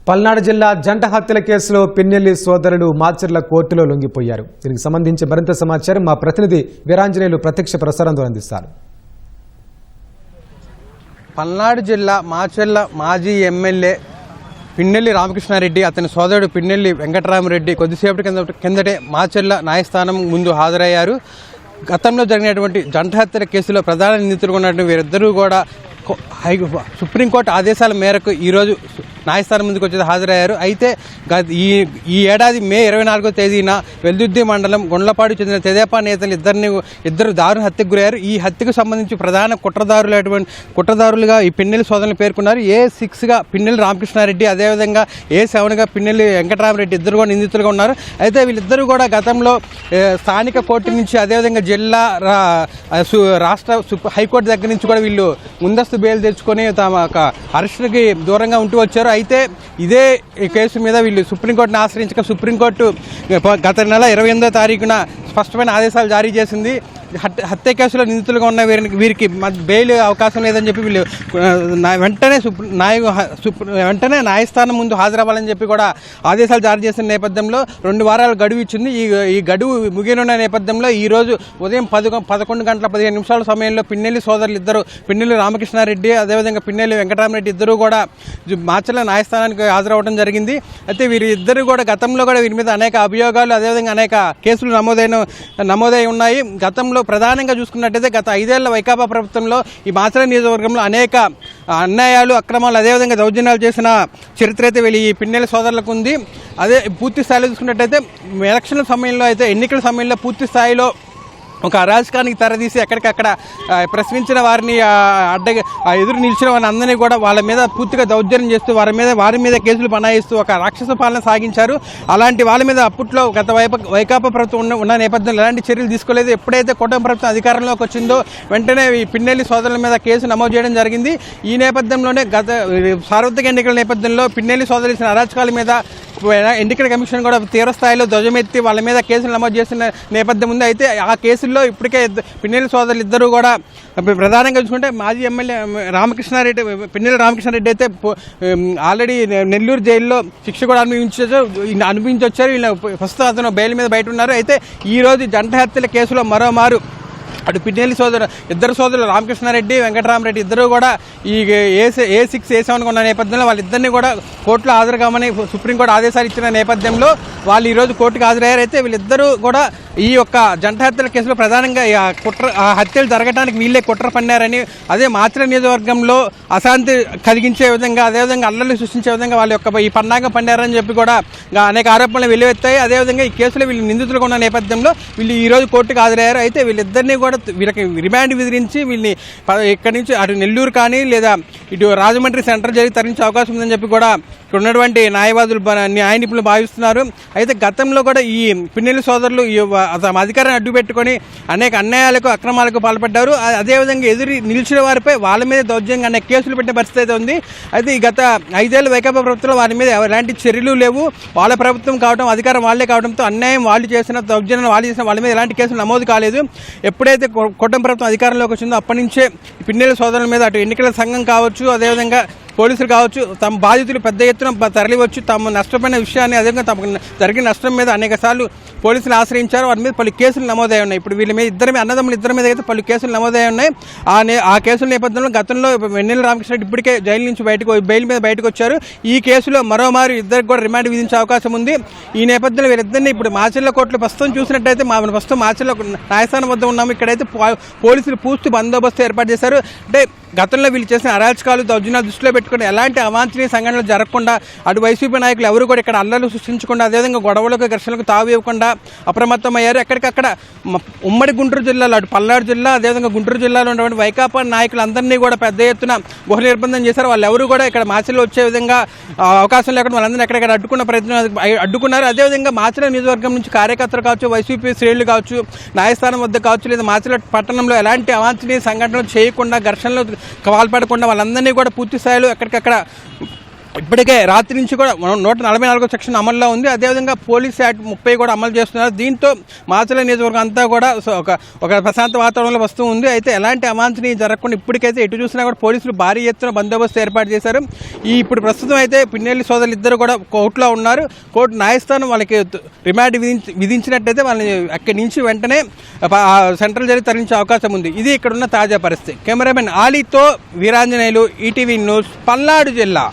పల్నాడు జిల్లా జంట హత్యల కేసులో పిన్నెల్లి సోదరులు మాచర్ల కోర్టులో లొంగిపోయారు. దీనికి సంబంధించి మరింత సమాచారం మా ప్రతినిధి వీరాంజనేయులు ప్రత్యక్ష ప్రసారంతో అందిస్తారు. పల్నాడు జిల్లా మాచర్ల మాజీ ఎమ్మెల్యే పిన్నెల్లి రామకృష్ణారెడ్డి, అతని సోదరుడు పిన్నెల్లి వెంకటరామరెడ్డి కొద్దిసేపటి కిందటే మాచర్ల న్యాయస్థానం ముందు హాజరయ్యారు. గతంలో జరిగినటువంటి జంట హత్యల కేసులో ప్రధాన నిందితులుగా ఉన్నటువంటి వీరిద్దరూ కూడా సుప్రీంకోర్టు ఆదేశాల మేరకు ఈరోజు న్యాయస్థానం ముందుకు వచ్చి హాజరయ్యారు. అయితే ఈ ఏడాది మే 24వ తేదీన వెల్దుర్తి మండలం గుండ్లపాడు చెందిన తెదేపా నేతలు ఇద్దరు దారుణ హత్యకు గురయ్యారు. ఈ హత్యకు సంబంధించి ప్రధాన కుట్రదారులుగా ఈ పిన్నెల్లి సోదరులు పేర్కొన్నారు. A6గా పిన్నెల్లి రామకృష్ణారెడ్డి, అదేవిధంగా A7గా పిన్నెల్లి వెంకటరామరెడ్డి ఇద్దరు కూడా నిందితులుగా ఉన్నారు. అయితే వీళ్ళిద్దరూ కూడా గతంలో స్థానిక కోర్టు నుంచి, అదేవిధంగా జిల్లా రాష్ట్ర హైకోర్టు దగ్గర నుంచి కూడా వీళ్ళు ముందస్తు బెయిల్ తెచ్చుకొని తమ అరెస్టుకి దూరంగా ఉంటూ వచ్చారు. అయితే ఇదే కేసు మీద వీళ్ళు సుప్రీంకోర్టును ఆశ్రయించక సుప్రీంకోర్టు గత నెల 28వ తారీఖున స్పష్టమైన ఆదేశాలు జారీ చేసింది. హత్య కేసులో నిందితులుగా ఉన్న వీరికి బెయిల్ అవకాశం లేదని చెప్పి వీళ్ళు వెంటనే న్యాయస్థానం ముందు హాజరవ్వాలని చెప్పి కూడా ఆదేశాలు జారీ చేసిన నేపథ్యంలో 2 వారాల గడువు ఇచ్చింది. ఈ గడువు ముగియనున్న నేపథ్యంలో ఈరోజు ఉదయం 11 గంటల 15 నిమిషాల సమయంలో పిన్నెల్లి సోదరులు ఇద్దరు, పిన్నెల్లి రామకృష్ణారెడ్డి, అదేవిధంగా పిన్నెల్లి వెంకటరామరెడ్డి ఇద్దరు కూడా మాచర్ల న్యాయస్థానానికి హాజరవ్వడం జరిగింది. అయితే వీరిద్దరు కూడా గతంలో కూడా వీరి మీద అనేక అభియోగాలు, అదేవిధంగా అనేక కేసులు నమోదై ఉన్నాయి. గతంలో ప్రధానంగా చూసుకున్నట్టయితే గత 5 ఏళ్ల వైకాపా ప్రభుత్వంలో ఈ మాచర్ల నియోజకవర్గంలో అనేక అన్యాయాలు, అక్రమాలు, అదేవిధంగా దౌర్జన్యాలు చేసిన చరిత్ర అయితే వీళ్ళు ఈ పిన్నెల్లి సోదరులకు ఉంది. అదే పూర్తి స్థాయిలో చూసుకున్నట్టయితే ఎలక్షన్ల సమయంలో అయితే ఎన్నికల సమయంలో పూర్తి స్థాయిలో ఒక అరాజకానికి తెరదీసి ఎక్కడికక్కడ ప్రశ్నించిన వారిని ఎదురు నిలిచిన వారిని అందరినీ కూడా వాళ్ళ మీద పూర్తిగా దౌర్జన్యం చేస్తూ వారి మీద కేసులు బనాయిస్తూ ఒక రాక్షస పాలన సాగించారు. అలాంటి వాళ్ళ మీద అప్పట్లో గత వైకాపా ప్రభుత్వం ఉన్న నేపథ్యంలో ఎలాంటి చర్యలు తీసుకోలేదు. ఎప్పుడైతే కూటమి ప్రభుత్వం అధికారంలోకి వచ్చిందో వెంటనే ఈ పిన్నెల్లి సోదరుల మీద కేసు నమోదు చేయడం జరిగింది. ఈ నేపథ్యంలోనే గత సార్వత్రిక ఎన్నికల నేపథ్యంలో పిన్నెల్లి సోదరులు ఇచ్చిన అరాచకాల మీద ఎన్నికల కమిషన్ కూడా తీవ్రస్థాయిలో ధ్వజమెత్తి వాళ్ళ మీద కేసులు నమోదు చేసిన నేపథ్యం ఉంది. అయితే ఆ కేసుల్లో ఇప్పటికే పిన్నెల్లి సోదరులు ఇద్దరు కూడా ప్రధానంగా చూసుకుంటే మాజీ ఎమ్మెల్యే పిన్నెల్లి రామకృష్ణారెడ్డి అయితే ఆల్రెడీ నెల్లూరు జైల్లో శిక్ష కూడా అనుభవించొచ్చారు. వీళ్ళు ప్రస్తుతం అతను బెయిల్ మీద బయట ఉన్నారు. అయితే ఈరోజు జంట హత్యల కేసులో మరోమారు అటు పిన్నెల్లి ఇద్దరు సోదరులు రామకృష్ణారెడ్డి, వెంకటరామరెడ్డి ఇద్దరు కూడా ఈ A6, A7 ఉన్న నేపథ్యంలో వాళ్ళిద్దరినీ కూడా కోర్టులో హాజరు కామని సుప్రీంకోర్టు ఆదేశాలు ఇచ్చిన నేపథ్యంలో వాళ్ళు ఈరోజు కోర్టుకు హాజరయ్యారు. అయితే వీళ్ళిద్దరూ కూడా ఈ యొక్క జంట హత్యల కేసులో ప్రధానంగా హత్యలు జరగడానికి వీళ్ళే కుట్ర పన్నారని, అదే మాచర్ల నియోజకవర్గంలో అశాంతి కలిగించే విధంగా, అదేవిధంగా అల్లర్లు సృష్టించే విధంగా వాళ్ళ యొక్క ఈ పన్నాగం పన్నారని చెప్పి కూడా అనేక ఆరోపణలు వెలువెత్తాయి. అదేవిధంగా ఈ కేసులో వీళ్ళు నిందితులుగా ఉన్న నేపథ్యంలో వీళ్ళు ఈరోజు కోర్టుకు హాజరయ్యారు. అయితే వీళ్ళిద్దరినీ కూడా వీళ్ళకి రిమాండ్ విధించి వీళ్ళని ఇక్కడి నుంచి అటు నెల్లూరు కానీ లేదా ఇటు రాజమండ్రి సెంట్రల్ జైలుకి తరలించే అవకాశం ఉందని చెప్పి కూడా ఇక్కడ ఉన్నటువంటి న్యాయ నిపుణులు భావిస్తున్నారు. అయితే గతంలో కూడా ఈ పిన్నెల్లి సోదరులు తమ అధికారాన్ని అడ్డుపెట్టుకొని అనేక అన్యాయాలకు, అక్రమాలకు పాల్పడ్డారు. అదేవిధంగా ఎదురు నిలిచిన వారిపై వాళ్ళ మీద దౌర్జన్యంగా అనేక కేసులు పెట్టే పరిస్థితి అయితే ఉంది. అయితే ఈ గత 5 ఏళ్ల వైకాపా ప్రభుత్వంలో వారి మీద ఎలాంటి చర్యలు లేవు. వాళ్ళ ప్రభుత్వం కావడం, అధికారం వాళ్ళే కావడంతో అన్యాయం వాళ్ళు చేసిన, దౌర్జన్యం వాళ్ళు చేసిన వాళ్ళ మీద ఎలాంటి కేసులు నమోదు కాలేదు. ఎప్పుడైతే కూటమి ప్రభుత్వం అధికారంలోకి వచ్చిందో అప్పటి నుంచే పిన్నెల్లి సోదరుల మీద అటు ఎన్నికల సంఘం కావచ్చు, అదేవిధంగా పోలీసులు కావచ్చు, తమ బాధితులు పెద్ద ఎత్తున తరలివచ్చు తాము నష్టపోయిన విషయాన్ని, అదేవిధంగా తమకు జరిగిన నష్టం మీద అనేక సార్లు పోలీసులు ఆశ్రయించారు. వారి మీద పలు కేసులు నమోదై ఉన్నాయి. ఇప్పుడు వీళ్ళ మీద అన్నదమ్ములు ఇద్దరి మీద అయితే పలు కేసులు నమోదై ఉన్నాయి. ఆ కేసుల నేపథ్యంలో గతంలో పిన్నెల్లి రామకృష్ణారెడ్డి ఇప్పటికే జైలు నుంచి బెయిల్ మీద బయటకు వచ్చారు. ఈ కేసులో మరోమారు ఇద్దరికి కూడా రిమాండ్ విధించే అవకాశం ఉంది. ఈ నేపథ్యంలో వీరిద్దరిని ఇప్పుడు మాచర్ల కోర్టులో ప్రస్తుతం చూసినట్టయితే ప్రస్తుతం మాచర్ల న్యాయస్థానం వద్ద ఉన్నాము. ఇక్కడైతే పోలీసులు పూర్తి బందోబస్తు ఏర్పాటు చేశారు. అంటే గతంలో వీళ్ళు చేసిన అరాచకాలు, దౌర్జన్యాలు దృష్టిలో పెట్టుకుని ఎలాంటి అవాంఛనీయ సంఘటనలు జరగకుండా, అటు వైసీపీ నాయకులు ఎవరు కూడా ఇక్కడ అల్లర్లు సృష్టించకుండా, అదేవిధంగా గొడవలకు, ఘర్షణలకు తావు ఇవ్వకుండా అప్రమత్తమయ్యారు. ఎక్కడికక్కడ ఉమ్మడి గుంటూరు జిల్లాలో, అటు పల్నాడు జిల్లా, అదేవిధంగా గుంటూరు జిల్లాలో ఉన్నటువంటి వైకాపా నాయకులందరినీ కూడా పెద్ద ఎత్తున గృహ నిర్బంధం చేశారు. వాళ్ళు ఎవరు కూడా ఇక్కడ మాచర్లో వచ్చే విధంగా అవకాశం లేకుండా వాళ్ళందరినీ ఎక్కడెక్కడ అడ్డుకున్నారు. అదేవిధంగా మాచర్ల నియోజకవర్గం నుంచి కార్యకర్తలు కావచ్చు, వైసీపీ శ్రేణులు కావచ్చు, న్యాయస్థానం వద్ద కావచ్చు, లేదా మాచర్ల పట్టణంలో ఎలాంటి అవాంఛనీయ సంఘటనలు చేయకుండా, ఘర్షణలు పాల్పడకుండా వాళ్ళందరినీ కూడా పూర్తి స్థాయిలో ఎక్కడికక్కడ ఇప్పటికే రాత్రి నుంచి కూడా 144 సెక్షన్ అమల్లో ఉంది. అదేవిధంగా పోలీస్ యాక్ట్ 30 కూడా అమలు చేస్తున్నారు. దీంతో మాచర్ల నియోజకవర్గం అంతా కూడా ఒక ప్రశాంత వాతావరణంలో వస్తూ ఉంది. అయితే ఎలాంటి అవాంఛనీయం జరగకుండా ఇప్పటికైతే ఎటు చూసినా కూడా పోలీసులు భారీ ఎత్తున బందోబస్తు ఏర్పాటు చేశారు. ఇప్పుడు ప్రస్తుతం అయితే పిన్నెల్లి సోదరులు ఇద్దరు కూడా కోర్టులో ఉన్నారు. కోర్టు న్యాయస్థానం వాళ్ళకి రిమాండ్ విధించినట్టయితే వాళ్ళని అక్కడి నుంచి వెంటనే సెంట్రల్ జైలు తరలించే అవకాశం ఉంది. ఇది ఇక్కడున్న తాజా పరిస్థితి. కెమెరామెన్ ఆలీతో వీరాంజనేయులు, ఈటీవీ న్యూస్, పల్నాడు జిల్లా.